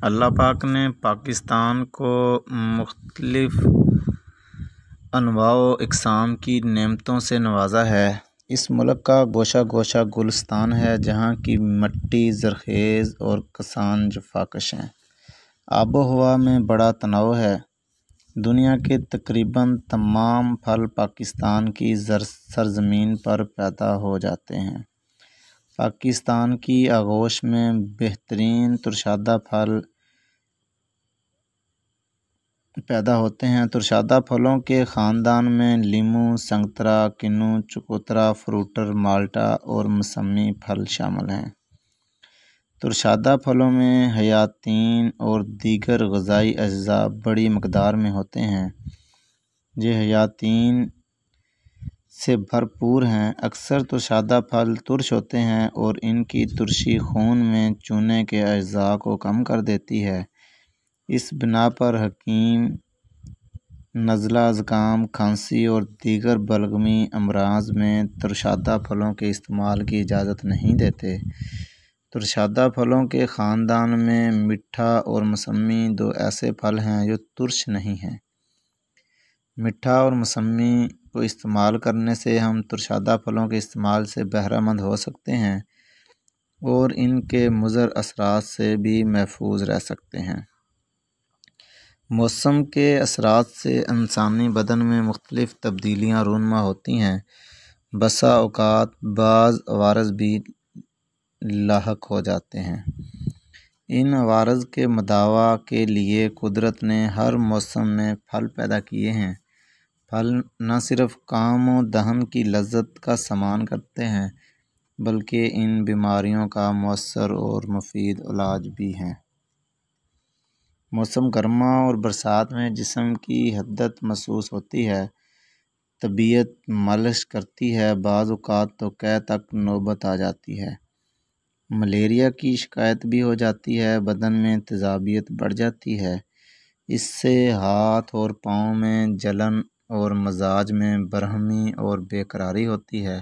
اللہ پاک نے پاکستان کو مختلف انواع و اقسام کی نعمتوں سے نوازا ہے۔ اس ملک کا گوشہ گوشہ گلستان ہے، جہاں کی مٹی زرخیز اور کسان جفاکش ہیں۔ آب و ہوا میں بڑا تنوع ہے۔ دنیا کے تقریباً تمام پھل پاکستان کی سرزمین پر پیدا ہو جاتے ہیں۔ پاکستان کی آغوش میں بہترین ترشادہ پھل پیدا ہوتے ہیں۔ ترشادہ پھلوں کے خاندان میں لیموں، سنگترا، کنو، چکوترا، فروٹر، مالٹا اور موسمی پھل شامل ہیں۔ ترشادہ پھلوں میں حیاتین اور دیگر غذائی اجزاء بڑی مقدار میں ہوتے ہیں۔ یہ حیاتین سے بھرپور ہیں۔ اکثر ترشادہ پھل ترش ہوتے ہیں اور ان کی ترشی خون میں چونے کے اجزاء کو کم کر دیتی ہے۔ اس بنا پر حکیم نزلہ، زکام، کھانسی اور دیگر بلغمی امراض میں ترشادہ پھلوں کے استعمال کی اجازت نہیں دیتے۔ ترشادہ پھلوں کے خاندان میں میٹھا اور موسمی دو ایسے پھل ہیں جو ترش نہیں ہیں۔ میٹھا اور موسمی کو استعمال کرنے سے ہم ترشادہ پھلوں کے استعمال سے بہرہ مند ہو سکتے ہیں اور ان کے مضر اثرات سے بھی محفوظ رہ سکتے ہیں۔ موسم کے اثرات سے انسانی بدن میں مختلف تبدیلیاں رونما ہوتی ہیں۔ بسا اوقات بعض عوارض بھی لاحق ہو جاتے ہیں۔ ان عوارض کے مداوع کے لیے قدرت نے ہر موسم میں پھل پیدا کیے ہیں۔ پھل نہ صرف کام و دہن کی لذت کا سامان کرتے ہیں بلکہ ان بیماریوں کا مؤثر اور مفید علاج بھی ہیں۔ موسم گرما اور برسات میں جسم کی حدت محسوس ہوتی ہے، طبیعت مالش کرتی ہے، بعض اوقات تو قے تک نوبت آ جاتی ہے۔ ملیریا کی شکایت بھی ہو جاتی ہے، بدن میں تیزابیت بڑھ جاتی ہے۔ اس سے ہاتھ اور پاؤں میں جلن اور مزاج میں برہمی اور بے قراری ہوتی ہے۔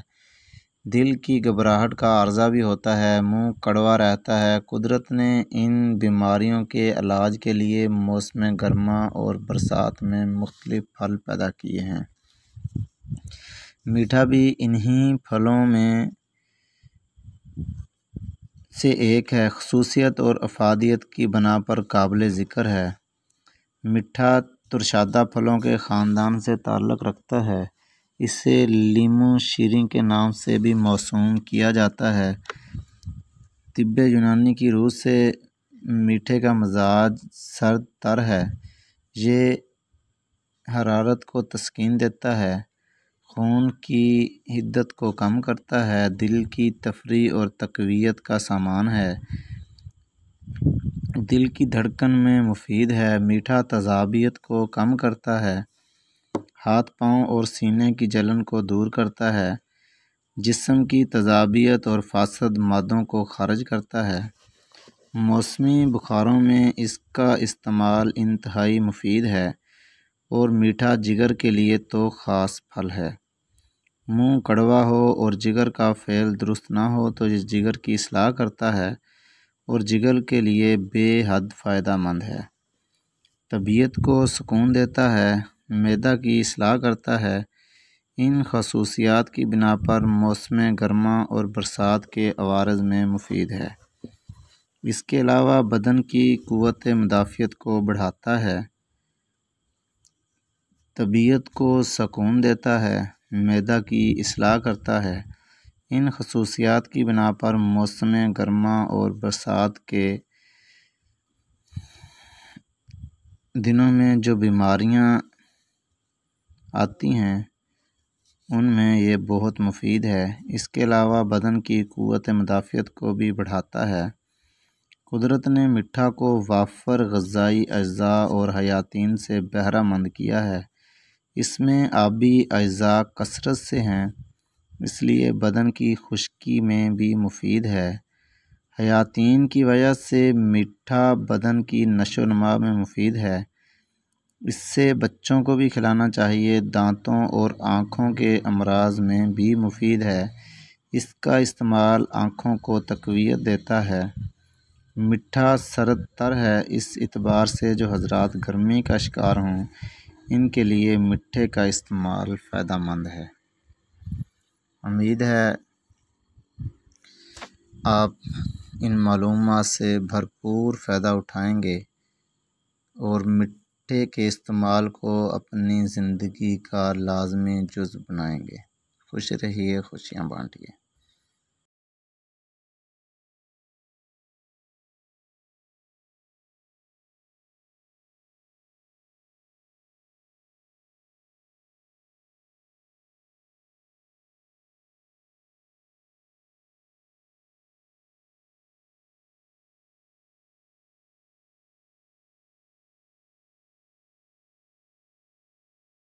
دل کی گھبراہٹ کا عارضہ بھی ہوتا ہے، منہ کڑوا رہتا ہے۔ قدرت نے ان بیماریوں کے علاج کے لیے موسم گرما اور برسات میں مختلف پھل پیدا کیے ہیں۔ میٹھا بھی انہی پھلوں میں سے ایک ہے۔ خصوصیت اور افادیت کی بنا پر قابل ذکر ہے۔ میٹھا ترشادہ پھلوں کے خاندان سے تعلق رکھتا ہے۔ اسے لیموں شیریں کے نام سے بھی موسوم کیا جاتا ہے۔ طب یونانی کی روح سے میٹھے کا مزاج سرد تر ہے۔ یہ حرارت کو تسکین دیتا ہے، خون کی حدت کو کم کرتا ہے، دل کی تفریح اور تقویت کا سامان ہے، دل کی دھڑکن میں مفید ہے، میٹھا تیزابیت کو کم کرتا ہے، ہاتھ پاؤں اور سینے کی جلن کو دور کرتا ہے، جسم کی تیزابیت اور فاسد مادوں کو خارج کرتا ہے۔ موسمی بخاروں میں اس کا استعمال انتہائی مفید ہے اور میٹھا جگر کے لیے تو خاص پھل ہے۔ منہ کڑوا ہو اور جگر کا فعل درست نہ ہو تو یہ جگر کی اصلاح کرتا ہے اور جگر کے لیے بے حد فائدہ مند ہے۔ طبیعت کو سکون دیتا ہے، معدہ کی اصلاح کرتا ہے۔ ان خصوصیات کی بنا پر موسم گرما اور برسات کے عوارض میں مفید ہے۔ اس کے علاوہ بدن کی قوت مدافعت کو بڑھاتا ہے، طبیعت کو سکون دیتا ہے، معدہ کی اصلاح کرتا ہے۔ ان خصوصیات کی بنا پر موسم گرما اور برسات کے دنوں میں جو بیماریاں آتی ہیں ان میں یہ بہت مفید ہے۔ اس کے علاوہ بدن کی قوت مدافعت کو بھی بڑھاتا ہے۔ قدرت نے میٹھا کو وافر غذائی اجزاء اور حیاتین سے بہرہ مند کیا ہے۔ اس میں آبی اجزاء کثرت سے ہیں، اس لیے بدن کی خشکی میں بھی مفید ہے۔ حیاتین کی وجہ سے میٹھا بدن کی نشو و نما میں مفید ہے۔ اس سے بچوں کو بھی کھلانا چاہیے۔ دانتوں اور آنکھوں کے امراض میں بھی مفید ہے۔ اس کا استعمال آنکھوں کو تقویت دیتا ہے۔ میٹھا سرد تر ہے، اس اعتبار سے جو حضرات گرمی کا شکار ہوں ان کے لیے میٹھے کا استعمال فائدہ مند ہے۔ امید ہے آپ ان معلومات سے بھرپور فائدہ اٹھائیں گے اور میٹھے کے استعمال کو اپنی زندگی کا لازمی جز بنائیں گے۔ خوش رہیے، خوشیاں بانٹیے۔